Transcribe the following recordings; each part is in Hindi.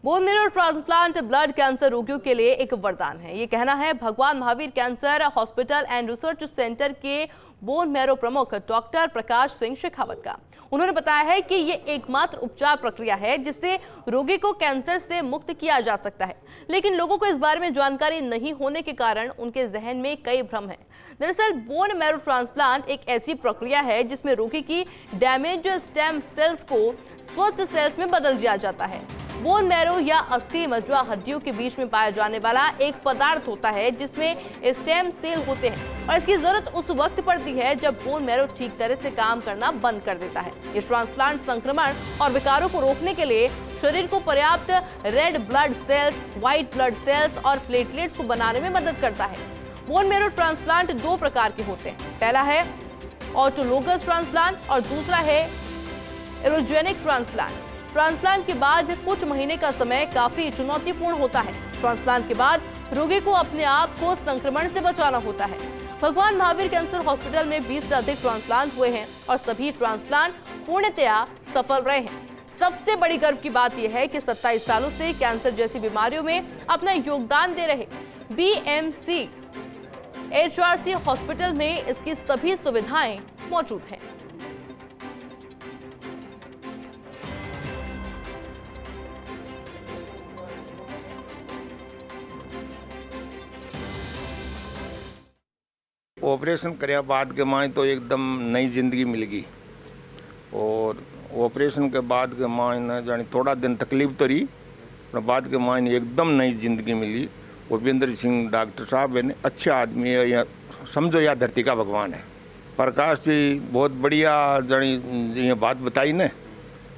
Bone marrow transplant blood cancer रोगियों के लिए एक वरदान है। ये कहना है भगवान Mahavir cancer hospital and research centre के बोन मैरो प्रमुख डॉक्टर प्रकाश सिंह शेखावत का। उन्होंने बताया है कि ये एकमात्र उपचार प्रक्रिया है जिससे रोगी को कैंसर से मुक्त किया जा सकता है, लेकिन लोगों को इस बारे में जानकारी नहीं होने के कारण उनके जहन में कई भ्रम हैं। दरअसल बोन मैरो ट्रांसप्लांट एक ऐसी प्रक्रिया है जिसमें रोगी की डैमेज स्टेम सेल्स को स्वस्थ सेल्स में बदल दिया जाता है। बोन मैरो या अस्थि मज्जा हड्डियों के बीच में पाया जाने वाला एक पदार्थ होता है जिसमें स्टेम सेल होते हैं और इसकी जरूरत उस वक्त पड़ती है जब बोन मैरो ठीक तरह से काम करना बंद कर देता है। ये ट्रांसप्लांट संक्रमण और विकारों को रोकने के लिए शरीर को पर्याप्त red blood cells, white blood cells और प्लेटलेट्स को बनाने में मदद करता है। बोन मैरो ट्रांसप्लांट दो प्रकार के होते हैं। पहला है ऑटोलोगस ट्रांसप्लांट और दूसरा है एलोजेनिक ट्रांसप्लांट। ट्रांसप्लांट के बाद कुछ महीने का समय काफी चुनौतीपूर्ण होता है। ट्रांसप्लांट के बाद रोगी को अपने आप को संक्रमण से बचाना होता है। भगवान महावीर कैंसर हॉस्पिटल में 20 से अधिक ट्रांसप्लांट हुए हैं और सभी ट्रांसप्लांट पूर्णतया सफल रहे हैं। सबसे बड़ी गर्व की बात यह है कि 27 सालों से कैंसर जैसी बीमारियों में अपना योगदान दे रहे BMC HRC हॉस्पिटल में इसकी सभी सुविधाएं मौजूद हैं। ऑपरेशन करया बाद के माए तो एकदम नई जिंदगी मिल गई और ऑपरेशन के बाद के माए न जानी थोड़ा दिन तकलीफ तो रही पर बाद के माए एकदम नई जिंदगी मिली। भूपेंद्र सिंह डॉक्टर साहब है अच्छे आदमी है, या समझो या धरती का भगवान है। प्रकाश जी बहुत बढ़िया जानी ये बात बताई न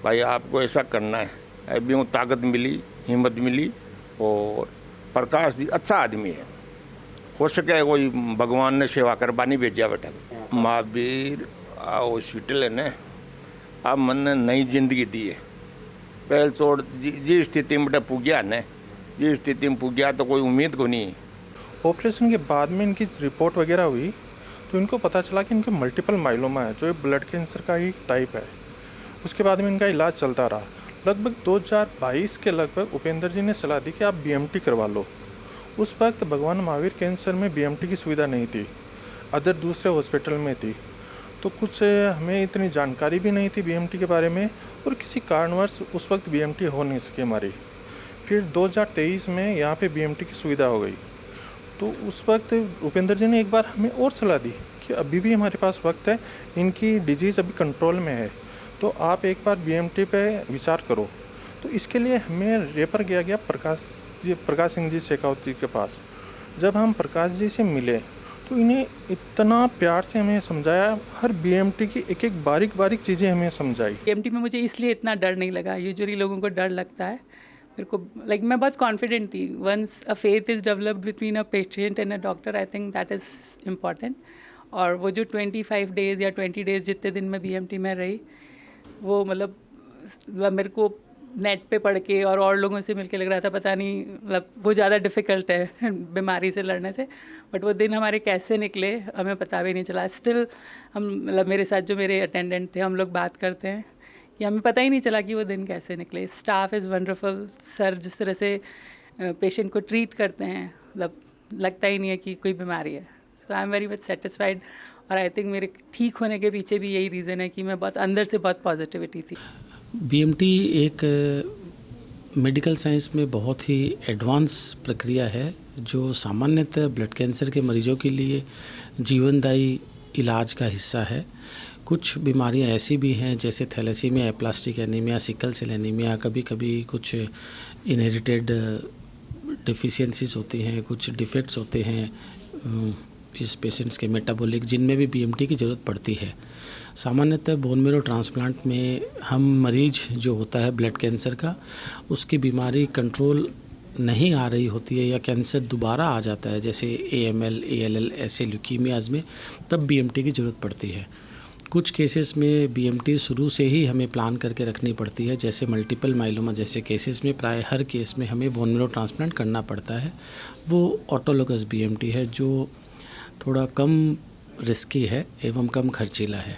भाई आपको ऐसा करना है, अभी वो ताकत मिली, हिम्मत मिली और प्रकाश जी अच्छा आदमी है। हो सके कोई भगवान ने सेवा करवानी भेजा बेटा। महावीर हॉस्पिटल है न अब मन ने नई जिंदगी दी है। पहले छोड़ जी स्थिति में पुग्या न जी स्थिति में पुग्या तो कोई उम्मीद को नहीं। ऑपरेशन के बाद में इनकी रिपोर्ट वगैरह हुई तो इनको पता चला कि इनके मल्टीपल माइलोमा है जो ब्लड कैंसर का ही टाइप है। उसके बाद में इनका इलाज चलता रहा। लगभग 2022 के लगभग उपेंद्र जी ने सलाह दी कि आप BMT करवा लो। उस वक्त भगवान महावीर कैंसर में BMT की सुविधा नहीं थी, अदर दूसरे हॉस्पिटल में थी, तो कुछ हमें इतनी जानकारी भी नहीं थी BMT के बारे में और किसी कारणवश उस वक्त BMT हो नहीं सकी हमारी। फिर 2023 में यहाँ पे BMT की सुविधा हो गई तो उस वक्त उपेंद्र जी ने एक बार हमें और सलाह दी कि अभी भी हमारे पास वक्त है, इनकी डिजीज़ अभी कंट्रोल में है तो आप एक बार BMT पे विचार करो। तो इसके लिए हमें रेफर किया गया प्रकाश सिंह जी शेखावत जी के पास। जब हम प्रकाश जी से मिले तो इन्हें इतना प्यार से हमें समझाया, हर BMT की एक एक बारीक बारीक चीज़ें हमें समझाई। BMT में मुझे इसलिए इतना डर नहीं लगा। यूजुअली लोगों को डर लगता है, मेरे को मैं बहुत कॉन्फिडेंट थी। Once a faith is developed between a patient and a doctor, I think that is important. और वो जो 25 डेज़ या 20 डेज़ जितने दिन मैं BMT में रही वो मेरे को नेट पे पढ़ के और लोगों से मिलके लग रहा था पता नहीं वो ज़्यादा डिफ़िकल्ट है बीमारी से लड़ने से। बट वो दिन हमारे कैसे निकले हमें पता भी नहीं चला। स्टिल हम मेरे साथ जो मेरे अटेंडेंट थे हम लोग बात करते हैं कि हमें पता ही नहीं चला कि वो दिन कैसे निकले। Staff is wonderful. सर जिस तरह से पेशेंट को ट्रीट करते हैं लगता ही नहीं है कि कोई बीमारी है। So I am very much satisfied और आई थिंक मेरे ठीक होने के पीछे भी यही रीज़न है कि मैं बहुत अंदर से बहुत पॉजिटिविटी थी। BMT एक मेडिकल साइंस में बहुत ही एडवांस प्रक्रिया है जो सामान्यतः ब्लड कैंसर के मरीजों के लिए जीवनदायी इलाज का हिस्सा है। कुछ बीमारियां ऐसी भी हैं जैसे thalassaemia, aplastic anaemia, sickle cell anaemia, कभी कभी कुछ इनहेरिटेड डिफिशियंसीज होती हैं, कुछ डिफेक्ट्स होते हैं इस पेशेंट्स के मेटाबॉलिक, जिनमें भी BMT की ज़रूरत पड़ती है। सामान्यतः बोन मैरो ट्रांसप्लांट में हम मरीज जो होता है ब्लड कैंसर का, उसकी बीमारी कंट्रोल नहीं आ रही होती है या कैंसर दोबारा आ जाता है जैसे AML, ALL ऐसे ल्यूकीमियाज में, तब BMT की ज़रूरत पड़ती है। कुछ केसेस में BMT शुरू से ही हमें प्लान करके रखनी पड़ती है, जैसे मल्टीपल माइलोमा जैसे केसेस में प्राय हर केस में हमें बोन मैरो ट्रांसप्लांट करना पड़ता है। वो ऑटोलोगस BMT है जो थोड़ा कम रिस्की है एवं कम खर्चीला है।